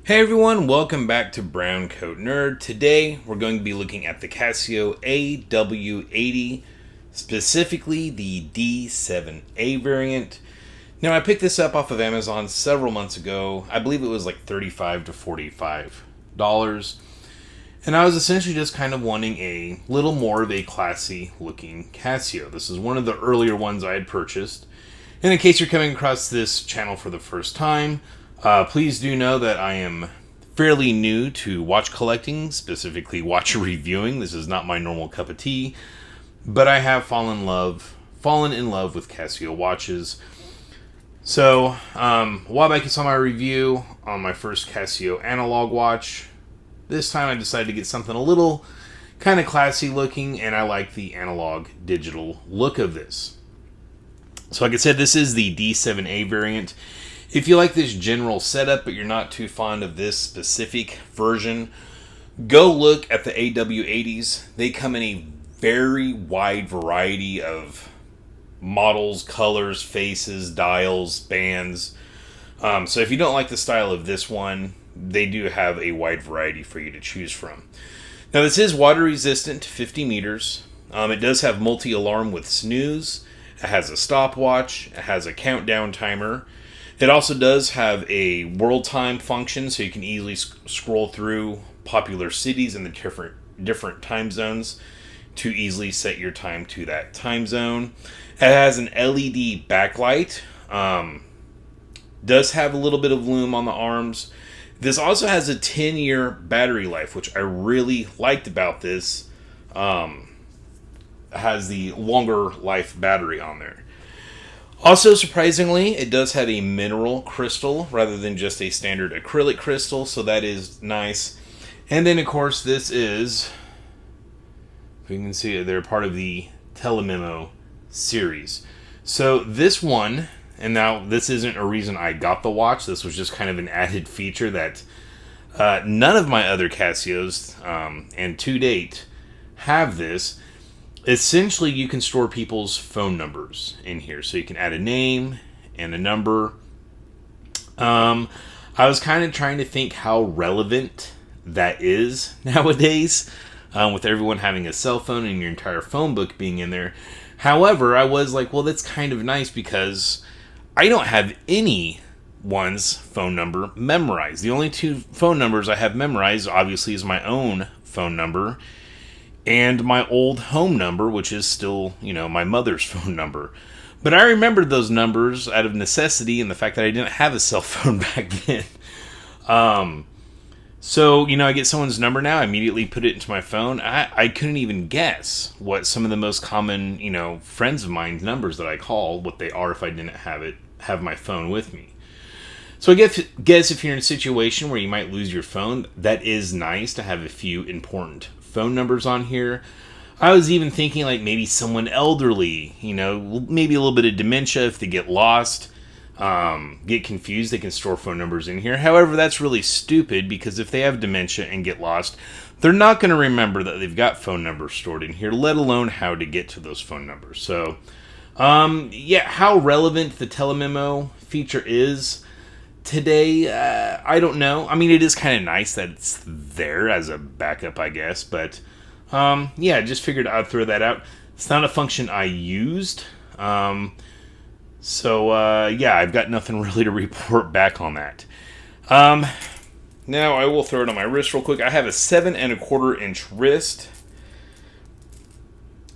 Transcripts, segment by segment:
Hey everyone, welcome back to BrowncoatNerd. Today we're going to be looking at the Casio AW-80, specifically the D7A variant. Now I picked this up off of Amazon several months ago. I believe it was like $35 to $45. And I was essentially just kind of wanting a little more of a classy looking Casio. This is one of the earlier ones I had purchased. And in case you're coming across this channel for the first time, please do know that I am fairly new to watch collecting, specifically watch reviewing. This is not my normal cup of tea, but I have fallen in love with Casio watches. So, a while back you saw my review on my first Casio analog watch. This time I decided to get something a little kind of classy looking, and I like the analog digital look of this. So like I said, this is the D7A variant. If you like this general setup, but you're not too fond of this specific version, go look at the AW80s. They come in a very wide variety of models, colors, faces, dials, bands. So if you don't like the style of this one, they do have a wide variety for you to choose from. Now this is water resistant to 50 meters. It does have multi-alarm with snooze. It has a stopwatch. It has a countdown timer. It also does have a world time function, so you can easily scroll through popular cities in the different time zones to easily set your time to that time zone. It has an LED backlight. Does have a little bit of lume on the arms. This also has a 10-year battery life, which I really liked about this. Has the longer life battery on there. Also, surprisingly, it does have a mineral crystal rather than just a standard acrylic crystal, so that is nice. And then, of course, this is, if you can see it, they're part of the Telememo series. So this one, and now this isn't a reason I got the watch, this was just kind of an added feature that none of my other Casios, and to date, have this. Essentially, you can store people's phone numbers in here. So you can add a name and a number. I was kind of trying to think how relevant that is nowadays, with everyone having a cell phone and your entire phone book being in there. However, I was like, well, that's kind of nice because I don't have anyone's phone number memorized. The only two phone numbers I have memorized, obviously, is my own phone number and my old home number, which is still, my mother's phone number. But I remembered those numbers out of necessity and the fact that I didn't have a cell phone back then. So, I get someone's number now, I immediately put it into my phone. I couldn't even guess what some of the most common, friends of mine's numbers that I call, what they are if I didn't have my phone with me. So I guess if you're in a situation where you might lose your phone, that is nice to have a few important phone numbers on here. I was even thinking like maybe someone elderly, maybe a little bit of dementia. If they get lost, get confused, they can store phone numbers in here. However, that's really stupid because if they have dementia and get lost, they're not going to remember that they've got phone numbers stored in here, let alone how to get to those phone numbers. So, how relevant the Telememo feature is today, I don't know. I mean, it is kind of nice that it's there as a backup, I guess. But, just figured I'd throw that out. It's not a function I used. I've got nothing really to report back on that. Now, I will throw it on my wrist real quick. I have a 7 1/4 inch wrist.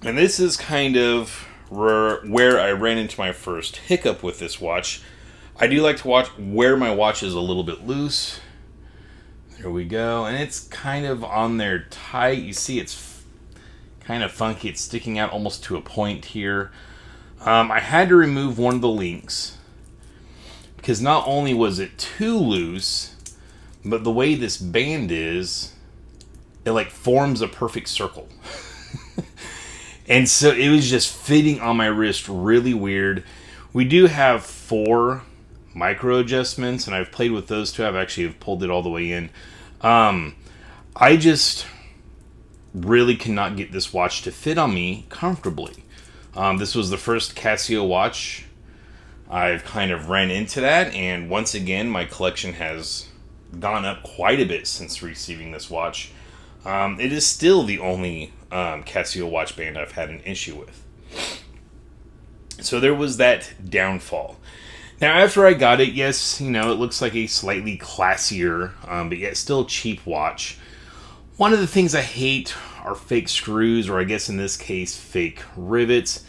And this is kind of where I ran into my first hiccup with this watch. I do like to wear my watch is a little bit loose. There we go. And it's kind of on there tight. You see it's kind of funky. It's sticking out almost to a point here. I had to remove one of the links because not only was it too loose, but the way this band is, it like forms a perfect circle. And so it was just fitting on my wrist really weird. We do have 4 micro adjustments, and I've played with those too. I've pulled it all the way in. I just really cannot get this watch to fit on me comfortably. This was the first Casio watch I've kind of ran into that, and once again my collection has gone up quite a bit since receiving this watch. It is still the only Casio watch band I've had an issue with. So there was that downfall. Now, after I got it, yes, it looks like a slightly classier, but yet still cheap watch. One of the things I hate are fake screws, or I guess in this case, fake rivets.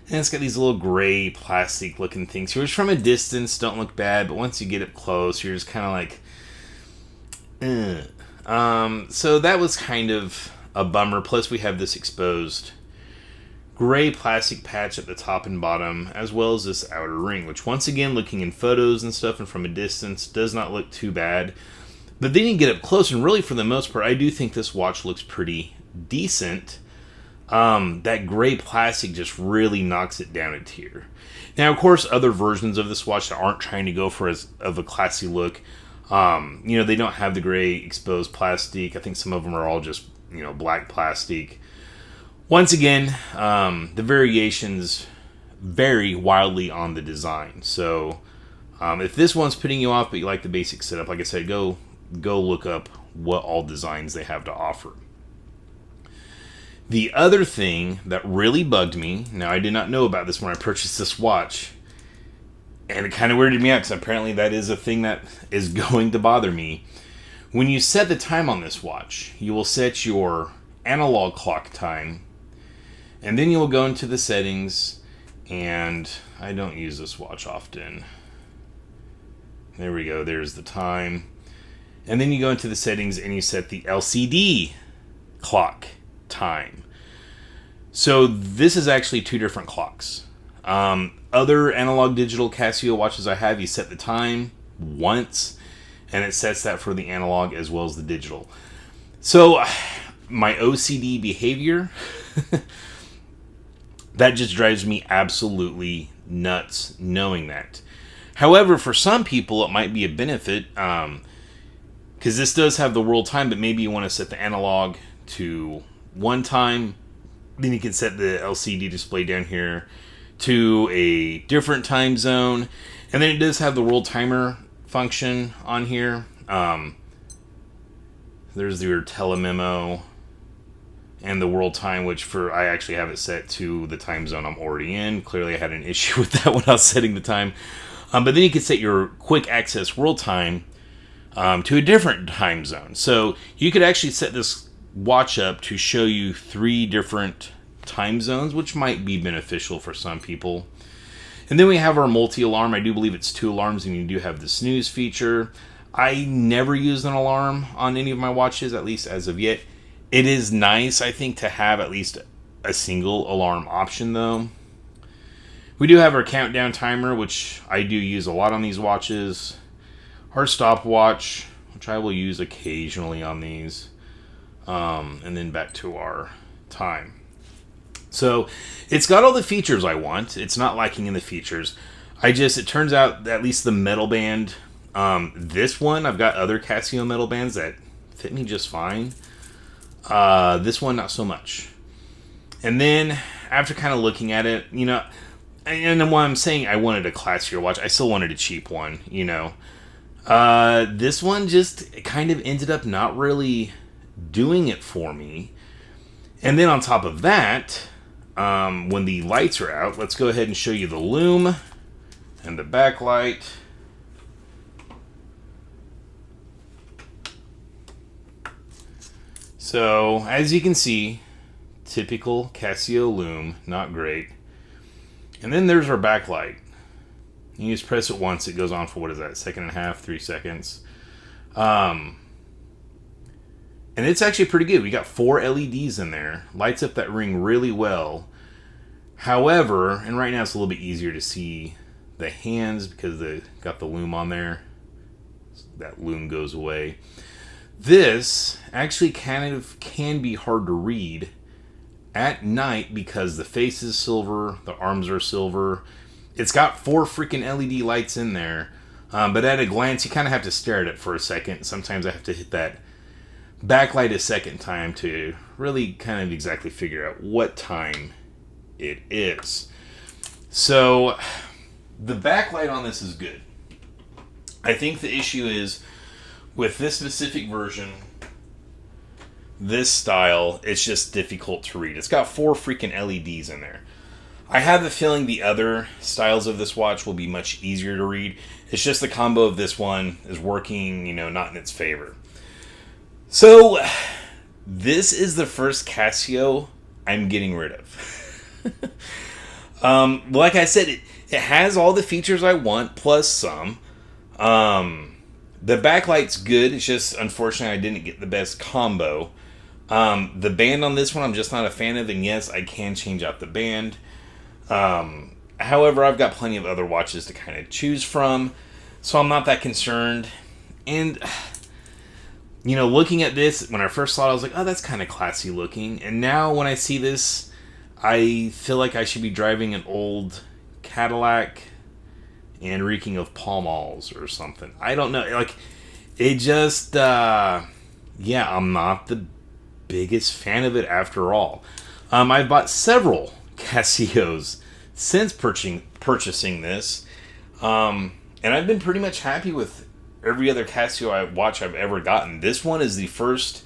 And it's got these little gray plastic looking things here, which from a distance don't look bad, but once you get up close, you're just kind of like, so that was kind of a bummer. Plus we have this exposed gray plastic patch at the top and bottom, as well as this outer ring, which once again, looking in photos and stuff and from a distance, does not look too bad. But then you get up close, and really for the most part, I do think this watch looks pretty decent. That gray plastic just really knocks it down a tier. Now, of course, other versions of this watch that aren't trying to go for as of a classy look, they don't have the gray exposed plastic. I think some of them are all just, black plastic. Once again, the variations vary wildly on the design. So, if this one's putting you off, but you like the basic setup, like I said, go look up what all designs they have to offer. The other thing that really bugged me, now I did not know about this when I purchased this watch, and it kind of weirded me out because apparently that is a thing that is going to bother me. When you set the time on this watch, you will set your analog clock time, and then you will go into the settings, and I don't use this watch often. There we go, there's the time. And then you go into the settings and you set the LCD clock time. So this is actually two different clocks. Other analog digital Casio watches I have, you set the time once and it sets that for the analog as well as the digital. So my OCD behavior, that just drives me absolutely nuts knowing that. However, for some people it might be a benefit, because this does have the world time, but maybe you want to set the analog to one time, then you can set the LCD display down here to a different time zone, and then it does have the world timer function on here. There's your telememo and the world time, which I actually have it set to the time zone I'm already in. Clearly I had an issue with that when I was setting the time. But then you can set your quick access world time to a different time zone. So you could actually set this watch up to show you 3 different time zones, which might be beneficial for some people. And then we have our multi-alarm. I do believe it's 2 alarms, and you do have the snooze feature. I never used an alarm on any of my watches, at least as of yet. It is nice, I think, to have at least a single alarm option, though. We do have our countdown timer, which I do use a lot on these watches. Our stopwatch, which I will use occasionally on these. And then back to our time. So it's got all the features I want. It's not lacking in the features. It turns out that at least the metal band, this one, I've got other Casio metal bands that fit me just fine. This one, not so much. And then after kind of looking at it, and then when I'm saying I wanted a classier watch, I still wanted a cheap one, This one just kind of ended up not really doing it for me. And then on top of that, when the lights are out, let's go ahead and show you the lume and the backlight. So, as you can see, typical Casio lume, not great. And then there's our backlight. You just press it once, it goes on for, 2.5, 3 seconds. And it's actually pretty good. We got 4 LEDs in there. Lights up that ring really well. However, and right now it's a little bit easier to see the hands because they got the lume on there. That lume goes away. This actually kind of can be hard to read at night because the face is silver, the arms are silver. It's got 4 freaking LED lights in there. But at a glance, you kind of have to stare at it for a second. Sometimes I have to hit that backlight a second time to really kind of exactly figure out what time it is. So the backlight on this is good. I think the issue is with this specific version, this style, it's just difficult to read. It's got 4 freaking LEDs in there. I have a feeling the other styles of this watch will be much easier to read. It's just the combo of this one is working, not in its favor. So, this is the first Casio I'm getting rid of. Like I said, it has all the features I want, plus some. The backlight's good. It's just, unfortunately, I didn't get the best combo. The band on this one, I'm just not a fan of. And yes, I can change out the band. However, I've got plenty of other watches to kind of choose from. So I'm not that concerned. And, looking at this, when I first saw it, I was like, oh, that's kind of classy looking. And now when I see this, I feel like I should be driving an old Cadillac and reeking of Pall Malls or something. I don't know. It just, I'm not the biggest fan of it after all. I've bought several Casios since purchasing this. And I've been pretty much happy with every other Casio watch I've ever gotten. This one is the first,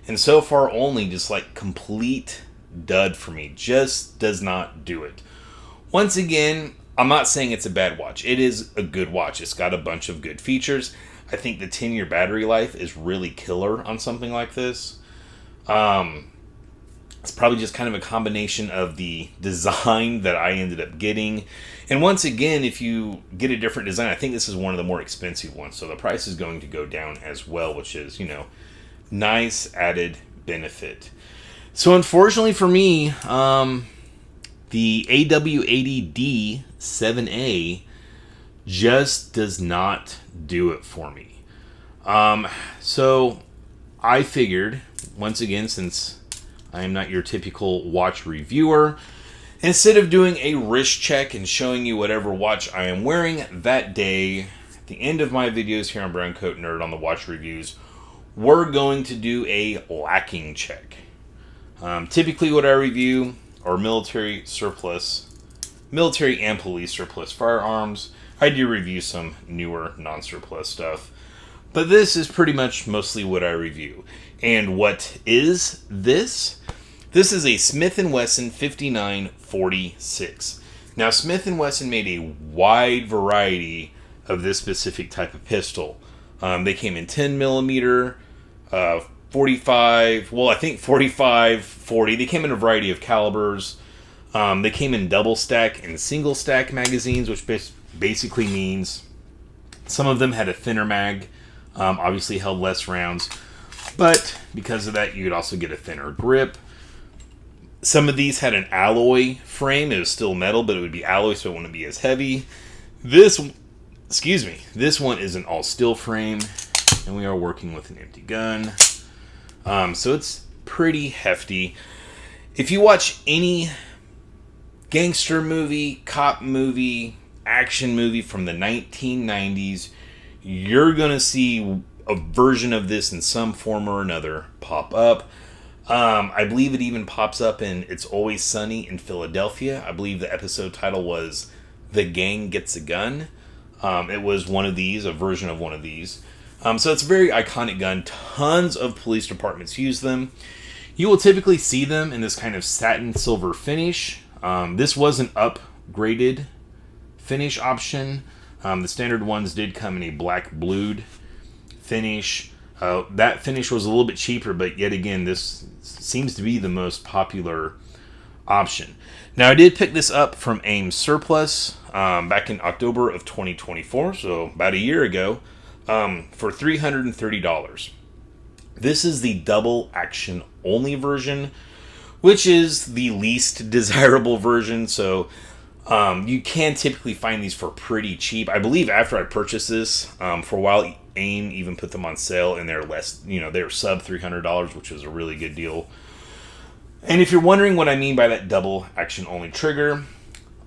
and so far only, just complete dud for me. Just does not do it. Once again, I'm not saying it's a bad watch. It is a good watch. It's got a bunch of good features. I think the 10-year battery life is really killer on something like this. It's probably just kind of a combination of the design that I ended up getting. And once again, if you get a different design, I think this is one of the more expensive ones. So the price is going to go down as well, which is, nice added benefit. So unfortunately for me, the AW-80D 7A just does not do it for me. So I figured, once again, since I am not your typical watch reviewer, instead of doing a wrist check and showing you whatever watch I am wearing that day, at the end of my videos here on BrowncoatNerd on the watch reviews, we're going to do a lacking check. Typically what I review are military and police surplus firearms. I do review some newer non-surplus stuff, but this is pretty much mostly what I review. And what is this? This is a Smith & Wesson 5946. Now, Smith & Wesson made a wide variety of this specific type of pistol. They came in 10 millimeter, 45, well, I think 45, 40. They came in a variety of calibers. They came in double stack and single stack magazines, which basically means some of them had a thinner mag, obviously held less rounds, but because of that, you could also get a thinner grip. Some of these had an alloy frame. It was still metal, but it would be alloy, so it wouldn't be as heavy. This one is an all steel frame, and we are working with an empty gun. So it's pretty hefty. If you watch any gangster movie, cop movie, action movie from the 1990s, you're going to see a version of this in some form or another pop up. I believe it even pops up in It's Always Sunny in Philadelphia. I believe the episode title was The Gang Gets a Gun. It was one of these, a version of one of these. So it's a very iconic gun. Tons of police departments use them. You will typically see them in this kind of satin silver finish. This was an upgraded finish option. The standard ones did come in a black blued finish. That finish was a little bit cheaper, but yet again, this seems to be the most popular option. Now, I did pick this up from Ames Surplus back in October of 2024, so about a year ago, for $330. This is the double action only version, which is the least desirable version, so you can typically find these for pretty cheap. I believe after I purchased this, for a while, AIM even put them on sale, and they're they're sub $300, which is a really good deal. And if you're wondering what I mean by that double action only trigger,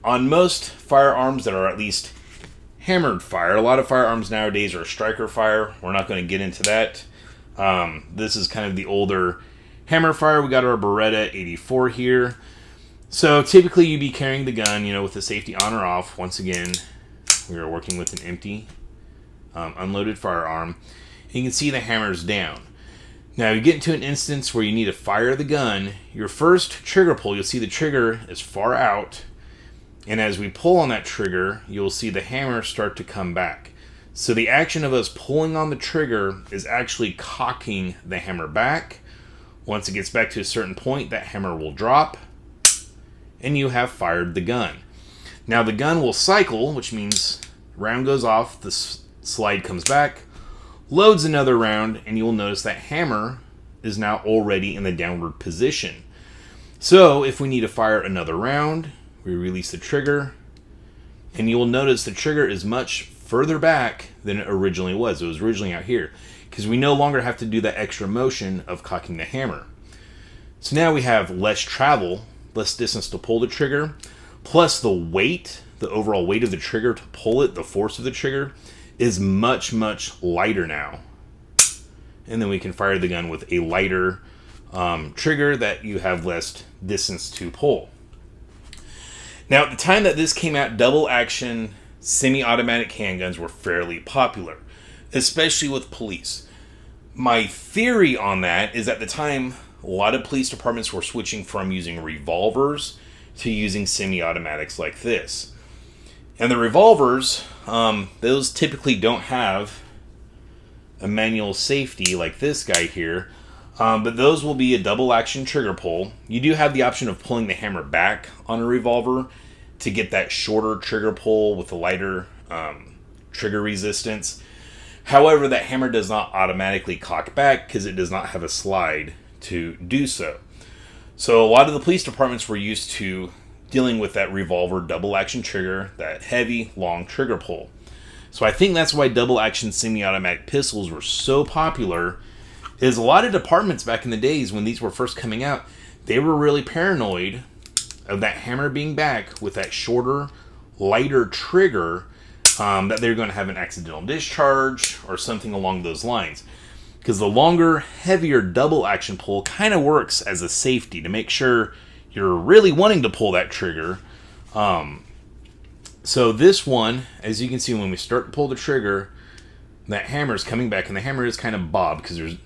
on most firearms that are at least hammered fire, a lot of firearms nowadays are striker fire. We're not going to get into that. This is kind of the older hammer fire. We got our Beretta 84 here. So typically you'd be carrying the gun, with the safety on or off. Once again, we are working with an empty, unloaded firearm. You can see the hammer's down. Now you get into an instance where you need to fire the gun. Your first trigger pull, you'll see the trigger is far out. And as we pull on that trigger, you'll see the hammer start to come back. So the action of us pulling on the trigger is actually cocking the hammer back. Once it gets back to a certain point, that hammer will drop, and you have fired the gun. Now the gun will cycle, which means round goes off, the slide comes back, loads another round, and you will notice that hammer is now already in the downward position. So if we need to fire another round, we release the trigger, and you will notice the trigger is much further back than it originally was. It was originally out here, because we no longer have to do that extra motion of cocking the hammer. So now we have less travel, less distance to pull the trigger, plus the weight, the overall weight of the trigger to pull it, the force of the trigger, is much, much lighter now. And then we can fire the gun with a lighter trigger that you have less distance to pull. Now, at the time that this came out, double action semi-automatic handguns were fairly popular, especially with police. My theory on that is at the time, a lot of police departments were switching from using revolvers to using semi-automatics like this. And the revolvers, those typically don't have a manual safety like this guy here, but those will be a double action trigger pull. You do have the option of pulling the hammer back on a revolver to get that shorter trigger pull with a lighter trigger resistance. However, that hammer does not automatically cock back because it does not have a slide to do so. So a lot of the police departments were used to dealing with that revolver double action trigger, that heavy, long trigger pull. So I think that's why double action semi-automatic pistols were so popular, is a lot of departments back in the days when these were first coming out, they were really paranoid of that hammer being back with that shorter, lighter trigger, that they're going to have an accidental discharge or something along those lines. Because the longer, heavier double action pull kind of works as a safety to make sure you're really wanting to pull that trigger. So this one, as you can see, when we start to pull the trigger, that hammer is coming back, and the hammer is kind of bobbed because there's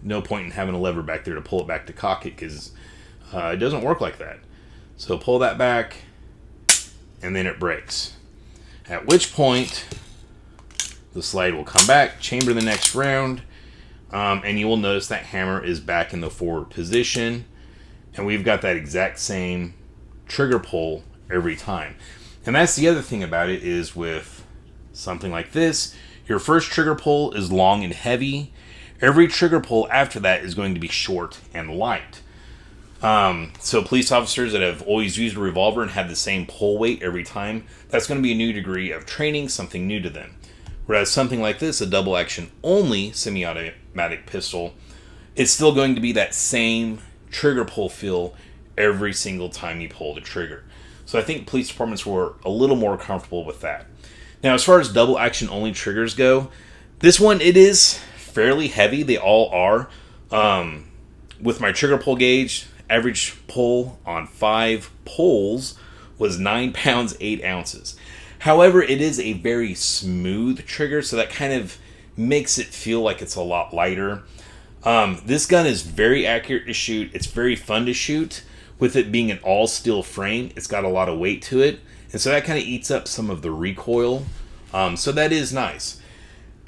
no point in having a lever back there to pull it back to cock it, because it doesn't work like that. So pull that back, and then it breaks. At which point, the slide will come back, chamber the next round, and you will notice that hammer is back in the forward position, and we've got that exact same trigger pull every time. And that's the other thing about it, is with something like this, your first trigger pull is long and heavy. Every trigger pull after that is going to be short and light. So police officers that have always used a revolver and had the same pull weight every time, that's going to be a new degree of training, something new to them. Whereas something like this, a double action only semi-automatic pistol, it's still going to be that same trigger pull feel every single time you pull the trigger. So I think police departments were a little more comfortable with that. Now, as far as double action only triggers go, this one, it is fairly heavy. They all are. With my trigger pull gauge, average pull on 5 pulls was 9 pounds 8 ounces. However, it is a very smooth trigger, so that kind of makes it feel like it's a lot lighter. This gun is very accurate to shoot. It's very fun to shoot. With it being an all steel frame, it's got a lot of weight to it, and so that kind of eats up some of the recoil. So that is nice.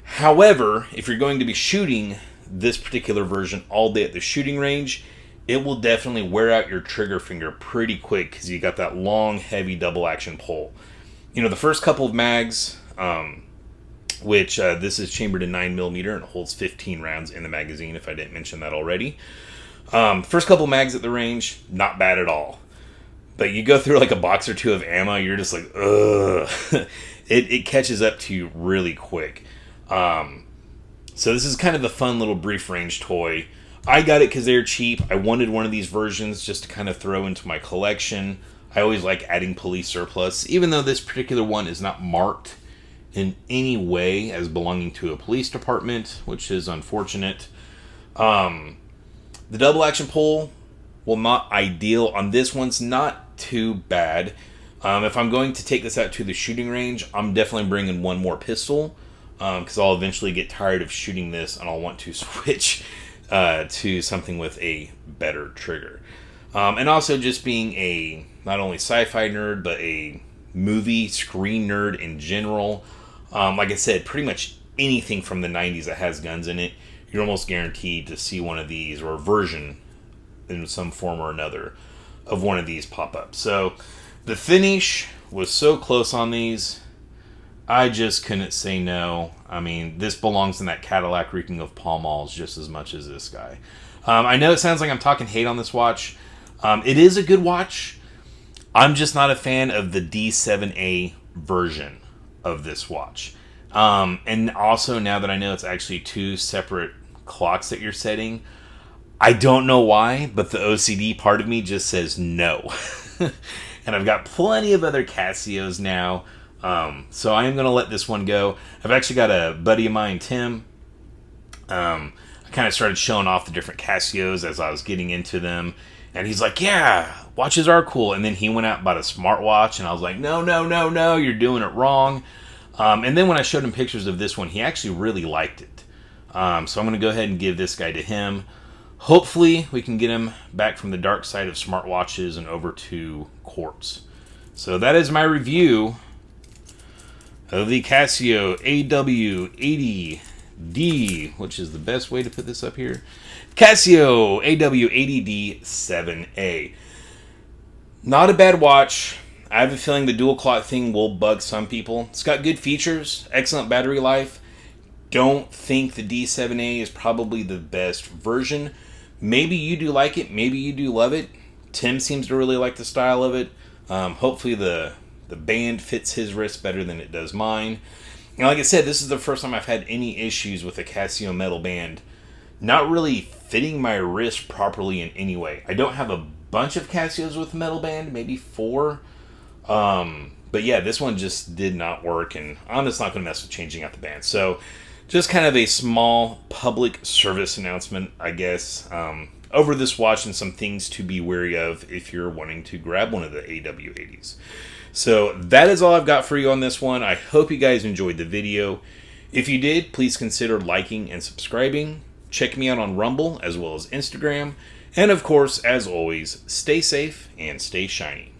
However, if you're going to be shooting this particular version all day at the shooting range, it will definitely wear out your trigger finger pretty quick because you got that long, heavy double action pull. You know, the first couple of mags, which this is chambered in 9mm and it holds 15 rounds in the magazine, if I didn't mention that already. First couple mags at the range, not bad at all. But you go through like a box or two of ammo, you're just like, ugh. It catches up to you really quick. So this is kind of a fun little brief range toy. I got it because they're cheap. I wanted one of these versions just to kind of throw into my collection. I always like adding police surplus, even though this particular one is not marked in any way as belonging to a police department, which is unfortunate. The double action pull, well, not ideal. On this one's not too bad. If I'm going to take this out to the shooting range, I'm definitely bringing one more pistol. because I'll eventually get tired of shooting this and I'll want to switch to something with a better trigger. And also just being a not only sci-fi nerd, but a movie screen nerd in general. Like I said, pretty much anything from the 90s that has guns in it, you're almost guaranteed to see one of these, or a version in some form or another of one of these pop up. So the finish was so close on these, I just couldn't say no. I mean, this belongs in that Cadillac reeking of Pall Malls just as much as this guy. I know it sounds like I'm talking hate on this watch. It is a good watch. I'm just not a fan of the D7A version of this watch. And also, now that I know it's actually two separate clocks that you're setting, I don't know why, but the OCD part of me just says no. And I've got plenty of other Casios now. So I am going to let this one go. I've actually got a buddy of mine, Tim. I kind of started showing off the different Casios as I was getting into them. And he's like, yeah, watches are cool. And then he went out and bought a smartwatch. And I was like, no, you're doing it wrong. And then when I showed him pictures of this one, he actually really liked it. So I'm going to go ahead and give this guy to him. Hopefully we can get him back from the dark side of smartwatches and over to quartz. So that is my review of the Casio AW-80D, which is the best way to put this up here. Casio AW-80D7A. Not a bad watch. I have a feeling the dual clock thing will bug some people. It's got good features, excellent battery life. Don't think the D7A is probably the best version. Maybe you do like it, maybe you do love it. Tim seems to really like the style of it. Hopefully the band fits his wrist better than it does mine. And like I said, this is the first time I've had any issues with a Casio metal band not really fitting my wrist properly in any way. I don't have a bunch of Casios with metal band, maybe 4. But yeah, this one just did not work, and I'm just not going to mess with changing out the band. So just kind of a small public service announcement, I guess, over this watch, and some things to be wary of if you're wanting to grab one of the AW-80s. So that is all I've got for you on this one. I hope you guys enjoyed the video. If you did, please consider liking and subscribing. Check me out on Rumble as well as Instagram. And of course, as always, stay safe and stay shiny.